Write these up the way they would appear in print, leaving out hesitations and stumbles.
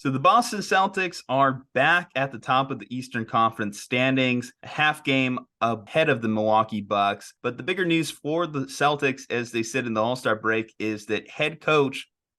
So the Boston Celtics are back at the top of the Eastern Conference standings, a half game ahead of the Milwaukee Bucks. But the bigger news for the Celtics as they sit in the All-Star break is that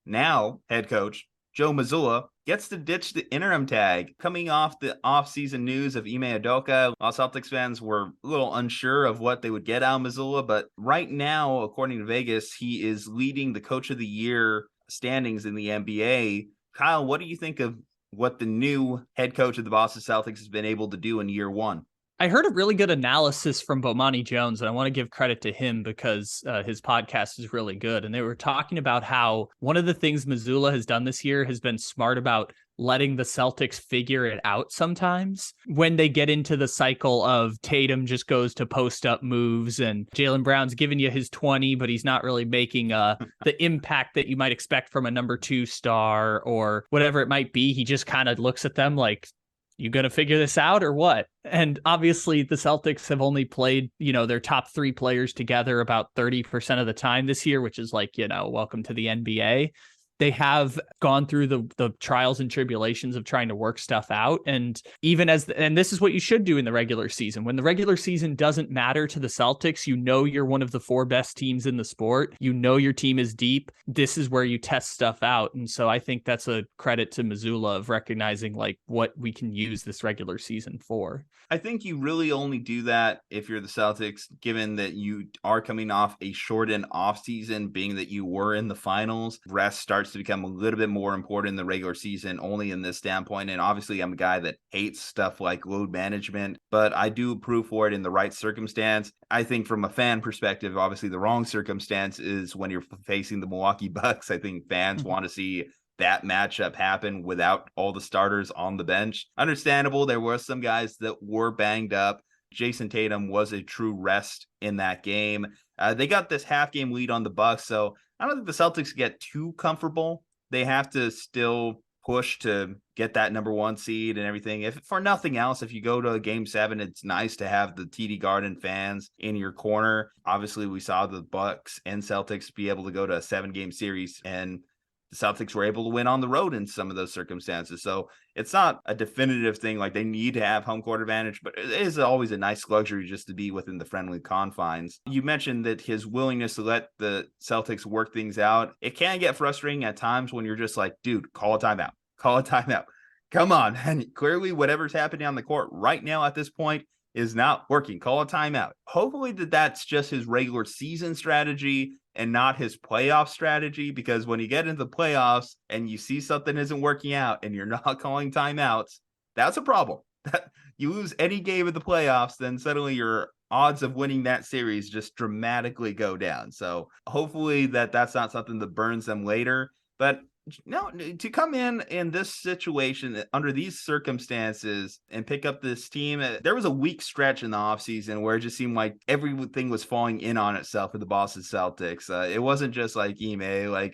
now head coach, Joe Mazzula, gets to ditch the interim tag. Coming off the offseason news of Ime Udoka, a lot of Celtics fans were a little unsure of what they would get out of Mazzula, but right now, according to Vegas, he is leading the Coach of the Year standings in the NBA. Kyle, what do you think of what the new head coach of the Boston Celtics has been able to do in year one? I heard a really good analysis from Bomani Jones, and I want to give credit to him because his podcast is really good. And they were talking about how one of the things Mazzula has done this year has been smart about letting the Celtics figure it out sometimes when they get into the cycle of Tatum just goes to post up moves and Jaylen Brown's giving you his 20, but he's not really making the impact that you might expect from a number 2 star or whatever it might be. He just kind of looks at them like, you going to figure this out or what? And obviously the Celtics have only played, their top 3 players together about 30% of the time this year, which is like, welcome to the NBA. They have gone through the trials and tribulations of trying to work stuff out. And even and this is what you should do in the regular season. When the regular season doesn't matter to the Celtics, you're one of the 4 best teams in the sport. Your team is deep. This is where you test stuff out. And so I think that's a credit to Mazzula of recognizing like what we can use this regular season for. I think you really only do that if you're the Celtics, given that you are coming off a shortened offseason, being that you were in the finals. Rest starts to become a little bit more important in the regular season, only in this standpoint. And obviously, I'm a guy that hates stuff like load management, but I do approve for it in the right circumstance. I think from a fan perspective, obviously the wrong circumstance is when you're facing the Milwaukee Bucks. I think fans want to see that matchup happen without all the starters on the bench. Understandable, there were some guys that were banged up. Jason Tatum was a true rest in that game. They got this half game lead on the Bucks, so I don't think the Celtics get too comfortable. They have to still push to get that number 1 seed and everything. If for nothing else, if you go to a game 7, it's nice to have the TD Garden fans in your corner. Obviously, we saw the Bucks and Celtics be able to go to a 7-game series, and the Celtics were able to win on the road in some of those circumstances. So it's not a definitive thing like they need to have home court advantage, but it is always a nice luxury just to be within the friendly confines. You mentioned that his willingness to let the Celtics work things out. It can get frustrating at times when you're just like, dude, call a timeout. Call a timeout. Come on. And clearly whatever's happening on the court right now at this point is not working. Call a timeout. Hopefully that's just his regular season strategy and not his playoff strategy, because when you get into the playoffs and you see something isn't working out and you're not calling timeouts, that's a problem. You lose any game of the playoffs, then suddenly your odds of winning that series just dramatically go down. So hopefully that's not something that burns them later. But no, to come in this situation under these circumstances and pick up this team, there was a weak stretch in the offseason where it just seemed like everything was falling in on itself for the Boston Celtics. It wasn't just like Ime,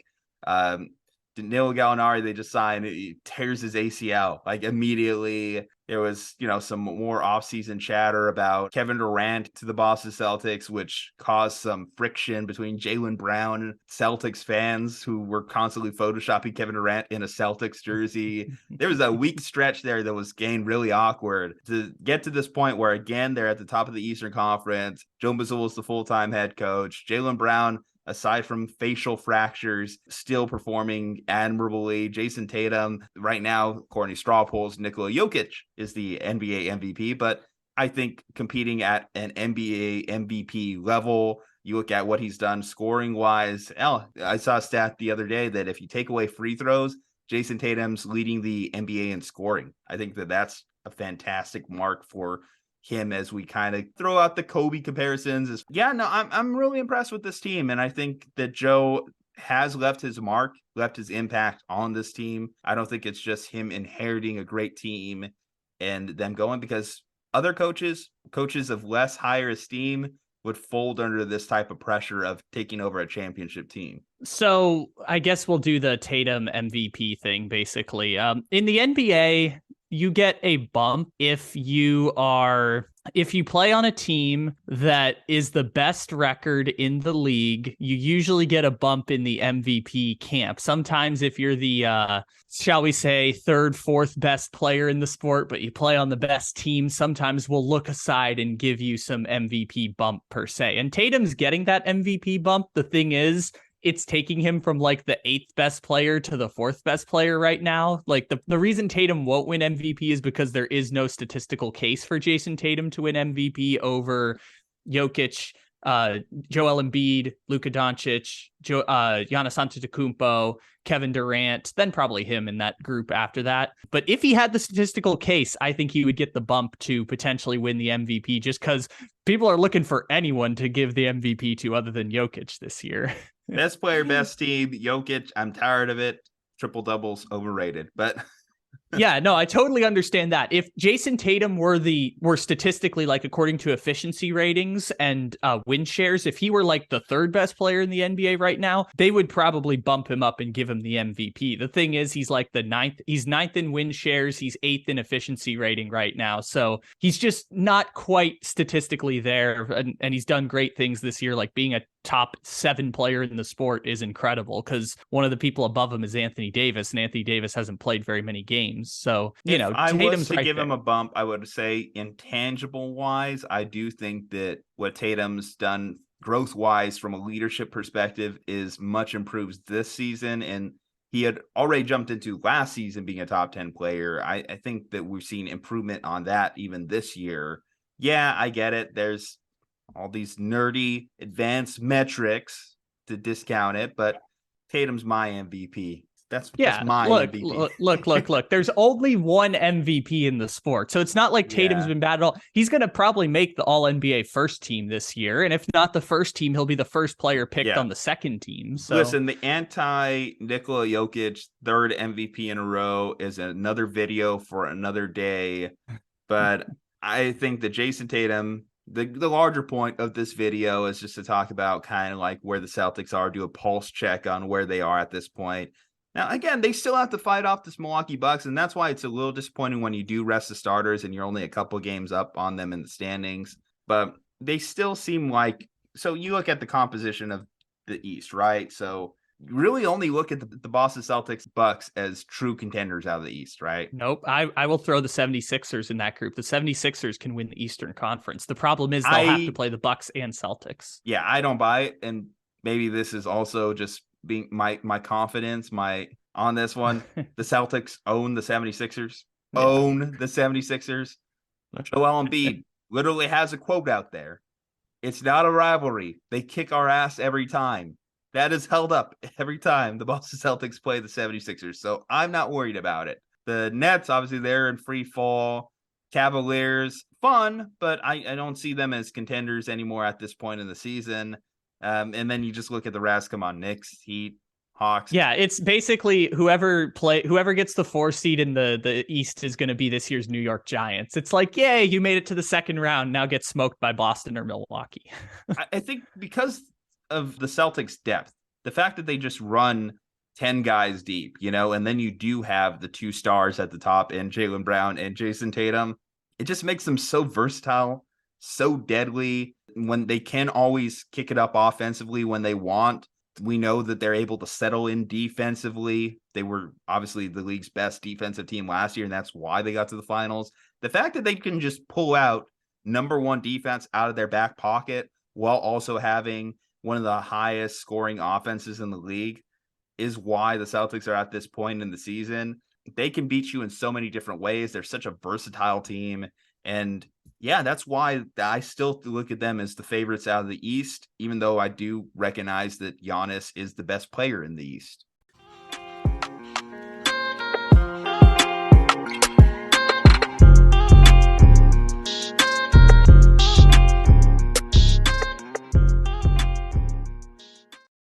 Danilo Gallinari, they just signed, he tears his ACL like immediately. There was, some more offseason chatter about Kevin Durant to the Boston Celtics, which caused some friction between Jaylen Brown and Celtics fans who were constantly photoshopping Kevin Durant in a Celtics jersey. There was a weak stretch there that was getting really awkward to get to this point where, again, they're at the top of the Eastern Conference. Joe Mazzula is the full-time head coach. Jaylen Brown, aside from facial fractures, still performing admirably. Jason Tatum, right now, according to straw polls, Nikola Jokic is the NBA MVP, but I think competing at an NBA MVP level, you look at what he's done scoring-wise. I saw a stat the other day that if you take away free throws, Jason Tatum's leading the NBA in scoring. I think that's a fantastic mark for him as we kind of throw out the Kobe comparisons. I'm really impressed with this team. And I think that Joe has left his mark, left his impact on this team. I don't think it's just him inheriting a great team and them going, because other coaches of less higher esteem would fold under this type of pressure of taking over a championship team. So I guess we'll do the Tatum MVP thing, basically. In the NBA, you get a bump if you play on a team that is the best record in the league. You usually get a bump in the MVP camp. Sometimes if you're the shall we say third, fourth best player in the sport, but you play on the best team, sometimes we'll look aside and give you some MVP bump per se. And Tatum's getting that MVP bump. The thing is, it's taking him from like the 8th best player to the 4th best player right now. Like the reason Tatum won't win MVP is because there is no statistical case for Jason Tatum to win MVP over Jokic, Joel Embiid, Luka Doncic, Giannis Antetokounmpo, Kevin Durant, then probably him in that group after that. But if he had the statistical case, I think he would get the bump to potentially win the MVP, just because people are looking for anyone to give the MVP to other than Jokic this year. Best player, best team, Jokic. I'm tired of it. Triple doubles overrated, but yeah, no, I totally understand that. If Jason Tatum were statistically, like according to efficiency ratings and win shares, if he were like the 3rd best player in the NBA right now, they would probably bump him up and give him the MVP. The thing is, he's like he's 9th in win shares, he's 8th in efficiency rating right now. So he's just not quite statistically there. And he's done great things this year, like being a top 7 player in the sport is incredible, because one of the people above him is Anthony Davis, and Anthony Davis hasn't played very many games. So, if I was to right give there. him a bump, I would say intangible wise, I do think that what Tatum's done growth wise from a leadership perspective is much improved this season. And he had already jumped into last season being a top 10 player. I think that we've seen improvement on that even this year. Yeah, I get it. There's all these nerdy advanced metrics to discount it, but Tatum's my MVP. That's my MVP. Look. There's only one MVP in the sport, so it's not like Tatum's been bad at all. He's going to probably make the All NBA first team this year, and if not the first team, he'll be the first player picked on the second team. So listen, the anti-Nikola Jokic 3rd MVP in a row is another video for another day, but I think that Jason Tatum. The larger point of this video is just to talk about kind of like where the Celtics are, do a pulse check on where they are at this point. Now, again, they still have to fight off this Milwaukee Bucks, and that's why it's a little disappointing when you do rest the starters and you're only a couple games up on them in the standings. But they still seem like, so you look at the composition of the East, right? So you really only look at the Boston Celtics Bucks as true contenders out of the East, right? Nope. I will throw the 76ers in that group. The 76ers can win the Eastern Conference. The problem is they'll have to play the Bucks and Celtics. Yeah, I don't buy it. And maybe this is also just being my confidence, on this one. The Celtics own the 76ers. Yeah. Own the 76ers. Joel Embiid literally has a quote out there. It's not a rivalry. They kick our ass every time. That is held up every time the Boston Celtics play the 76ers. So I'm not worried about it. The Nets, obviously, they're in free fall. Cavaliers, fun, but I don't see them as contenders anymore at this point in the season. And then you just look at the rest. Come on, Knicks, Heat, Hawks. Yeah, it's basically whoever gets the 4 seed in the East is going to be this year's New York Giants. It's like, yay, you made it to the second round. Now get smoked by Boston or Milwaukee. I think because of the Celtics' depth, the fact that they just run 10 guys deep, and then you do have the 2 stars at the top in Jaylen Brown and Jason Tatum, it just makes them so versatile, so deadly. When they can always kick it up offensively when they want, we know that they're able to settle in defensively. They were obviously the league's best defensive team last year, and that's why they got to the finals. The fact that they can just pull out number 1 defense out of their back pocket while also having one of the highest scoring offenses in the league is why the Celtics are at this point in the season. They can beat you in so many different ways. They're such a versatile team. And yeah, that's why I still look at them as the favorites out of the East, even though I do recognize that Giannis is the best player in the East.